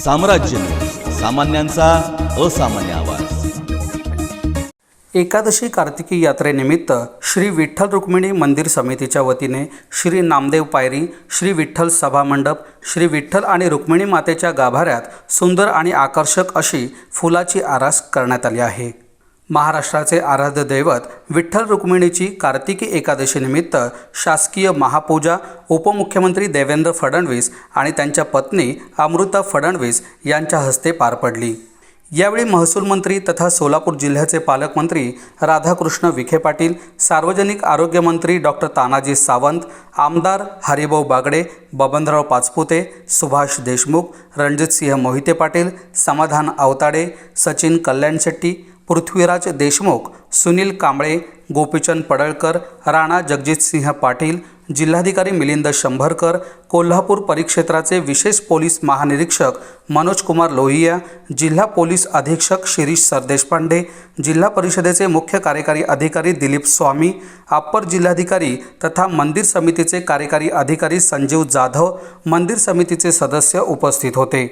साम्राज्य न्यूज, सामान्यांचा असामान्य आवाज। एकादशी कार्तिकी यात्रेनिमित्त श्री विठ्ठल रुक्मिणी मंदिर समितीच्या वतीने श्री नामदेव पायरी, श्री विठ्ठल सभा मंडप, श्री विठ्ठल आणि रुक्मिणी मातेच्या गाभाऱ्यात सुंदर आणि आकर्षक अशी फुलाची आरास करण्यात आली आहे। महाराष्ट्राचे आराध्य दैवत विठ्ठल रुक्मिणीची कार्तिकी एकादशी निमित्त शासकीय महापूजा उपमुख्यमंत्री देवेंद्र फडणवीस आणि त्यांच्या पत्नी अमृता फडणवीस यांच्या हस्ते पार पडली। यावेळी महसूल मंत्री तथा सोलापूर जिल्ह्याचे पालकमंत्री राधाकृष्ण विखे पाटील, सार्वजनिक आरोग्य मंत्री डॉक्टर तानाजी सावंत, आमदार हरिभाऊ बागडे, बबनराव पाचपुते, सुभाष देशमुख, रणजितसिंह मोहिते पाटील, समाधान अवताडे, सचिन कल्याण शेट्टी, पृथ्वीराज देशमुख, सुनील कांबळे, गोपीचंद पडळकर, राणा जगजितसिंह पाटील, जिल्हाधिकारी मिलिंद शंभरकर, कोल्हापूर परिक्षेत्राचे विशेष पोलीस महानिरीक्षक मनोज कुमार लोहिया, जिल्हा पोलीस अधीक्षक शिरीष सरदेशपांडे, जिल्हा परिषदेचे मुख्य कार्यकारी अधिकारी दिलीप स्वामी, अप्पर जिल्हाधिकारी तथा मंदिर समितीचे कार्यकारी अधिकारी संजीव जाधव, मंदिर समितीचे सदस्य उपस्थित होते।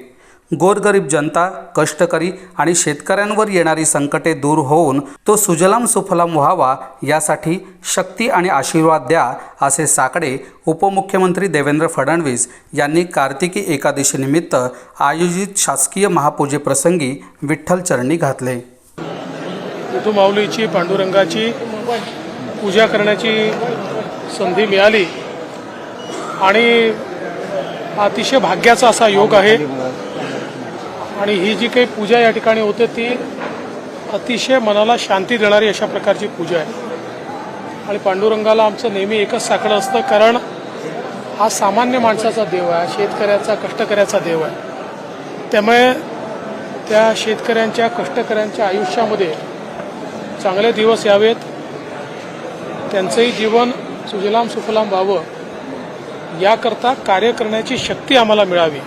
गोरगरीब जनता, कष्टकरी आणि शेतकऱ्यांवर येणारी संकटे दूर होऊन तो सुजलाम सुफलाम व्हावा यासाठी शक्ती आणि आशीर्वाद द्या असे साकडे उपमुख्यमंत्री देवेंद्र फडणवीस यांनी कार्तिकी एकादशी निमित्त आयोजित शासकीय महापूजेप्रसंगी विठ्ठल चरणी घातले। विठुमाऊलीची पांडुरंगाची पूजा करण्याची संधी मिळाली आणि अतिशय भाग्याचा असा योग आहे आणि ही जी काही पूजा या ठिकाणी होते ती अतिशय मनाला शांती देणारी अशा प्रकारची पूजा आहे। आणि पांडुरंगाला आमचं नेहमी एकच साकडं असतं, कारण हा सामान्य माणसाचा देव आहे, शेतकऱ्याचा कष्टकऱ्याचा देव आहे। त्यामुळे त्या शेतकऱ्यांच्या कष्टकऱ्यांच्या आयुष्यामध्ये चांगले दिवस यावेत, त्यांचंही जीवन सुजलाम सुफलाम व्हावं याकरता कार्य करण्याची शक्ती आम्हाला मिळावी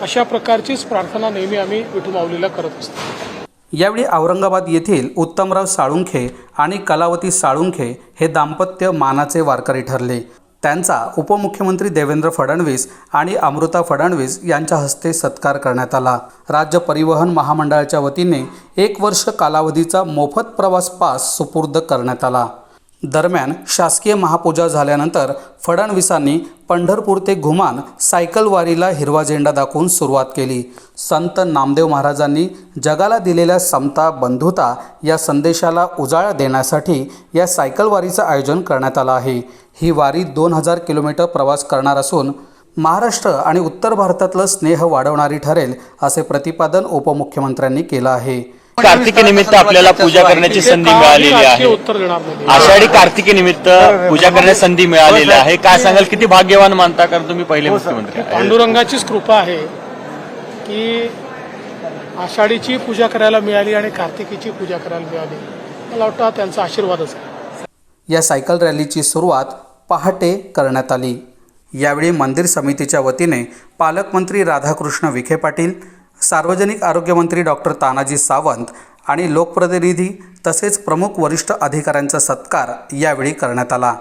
अशा प्रकारचीच प्रार्थना नेहमी आम्ही विठुमाऊलीला करत असतो। यावेळी औरंगाबाद येथील उत्तमराव साळुंखे आणि कलावती साळुंखे हे दाम्पत्य मानाचे वारकरी ठरले। त्यांचा उपमुख्यमंत्री देवेंद्र फडणवीस आणि अमृता फडणवीस यांच्या हस्ते सत्कार करण्यात आला। राज्य परिवहन महामंडळाच्या वतीने 1 वर्ष कालावधीचा मोफत प्रवास पास सुपूर्द करण्यात आला। दरम्यान शासकीय महापूजा झाल्यानंतर फडणवीसांनी पंढरपूर ते घुमान सायकल वारीला हिरवा झेंडा दाखवून सुरुवात केली। संत नामदेव महाराजांनी जगाला दिलेल्या समता, बंधुता या संदेशाला उजाळा देण्यासाठी या सायकल वारीचं आयोजन करण्यात आलं आहे। ही वारी 2000 किलोमीटर प्रवास करणार असून महाराष्ट्र आणि उत्तर भारतातलं स्नेह वाढवणारी ठरेल असे प्रतिपादन उपमुख्यमंत्र्यांनी केलं आहे। कार्तिकी निमित्त आपल्याला पूजा करण्याची संधी मिळालेली आहे। आषाढी कार्तिकी निमित्त पूजा करण्याची संधी मिळालेली आहे। काय सांगाल, किती भाग्यवान मानता, कारण तुम्ही पहिले मुख्यमंत्री? पांडुरंगाचीच कृपा आहे की आषाढीची पूजा करायला मिळाली आणि कार्तिकीची पूजा करायला मिळाली। मला वाटतं त्यांचा आशीर्वादच आहे। या सायकल रॅलीची सुरुवात पहाटे करण्यात आली। यावेळी मंदिर समितीच्या वतीने पालकमंत्री राधाकृष्ण विखे पाटील, सार्वजनिक आरोग्य मंत्री डॉक्टर तानाजी सावंत आणि लोकप्रतिनिधी तसेच प्रमुख वरिष्ठ अधिकाऱ्यांचा सत्कार यावेळी करण्यात आला।